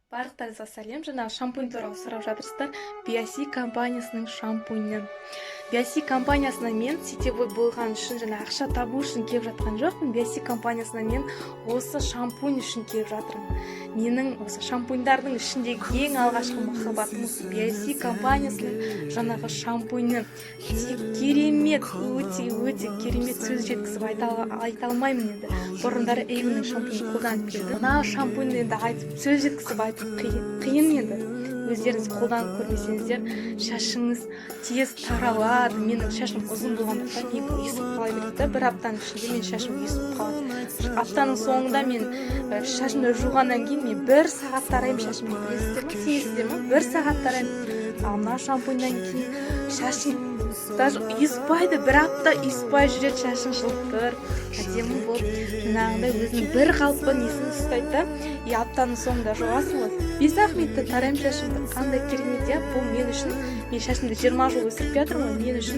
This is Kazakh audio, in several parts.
Барлықтарыңызға сәлем. Жаңағы шампунь туралы сұрап жатырсыздар. Биоси компаниясының шампуні. Биоси компаниясына мен сетевой болған үшін жаңа ақша табу үшін келіп жатқан жоқпын. Биоси компаниясына мен осы шампунь үшін келіп жатырмын. Менің осы шампуньдардың ішіндегі ең алғашқы махаббатым осы Биоси компаниясының жаңағы шампуні. Керемет, өте керемет сөз жеткізіп айта алмаймын енді. Бұрындары Эйвеннің шампуньін қолданып келдім. Мына шампуньді енді айтып сөз жеткізіп айтып қиын енді. Өздеріңіз қолданып көрмесеңіздер, шашыңыз тез таралады. Менің шашым ұзын болғандықтан мен ұйысып қала береді. Бір аптаның ішінде мен шашым ұйысып қалады. Аптаның соңында мен шашымды жуғаннан кейін мен 1 сағат тараймын шашымды. Білесіздер ме? 1 сағат тараймын. Ал мына шампуньдан кейін шашым даже ұйыспайды, 1 апта ұйыспай жүреді, шашым жылтыр, әдемі болып, жаңағындай өзінің бір қалпы несін ұстайды да, аптаның соңында жуасың ғой. 5 минутта тараймын шашымды. Қандай керемет, бұл мен үшін, мен шашымды 20 жыл өсіріп жатырмын ғой, мен үшін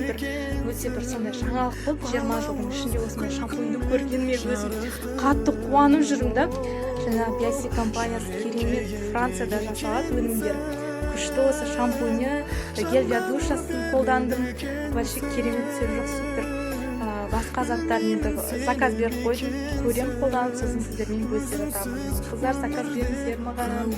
өте сондай жаңалық болды. 20 жылдың ішінде осындай шампуньді көргеніме өзім қатты қуанып жүрмін да. Жаңа Биоси компаниясы керемет, Францияда жасалады өнімдері. Күшті осы шампуні, гель для душасын қолдандым. Вообще керемет, жоқ супер. Басқа заттарын енді заказ беріп қойдым, көремін қолданып, сосын сіздермен бөлісіп жатамын. Қыздар, заказ беріңіздер маған.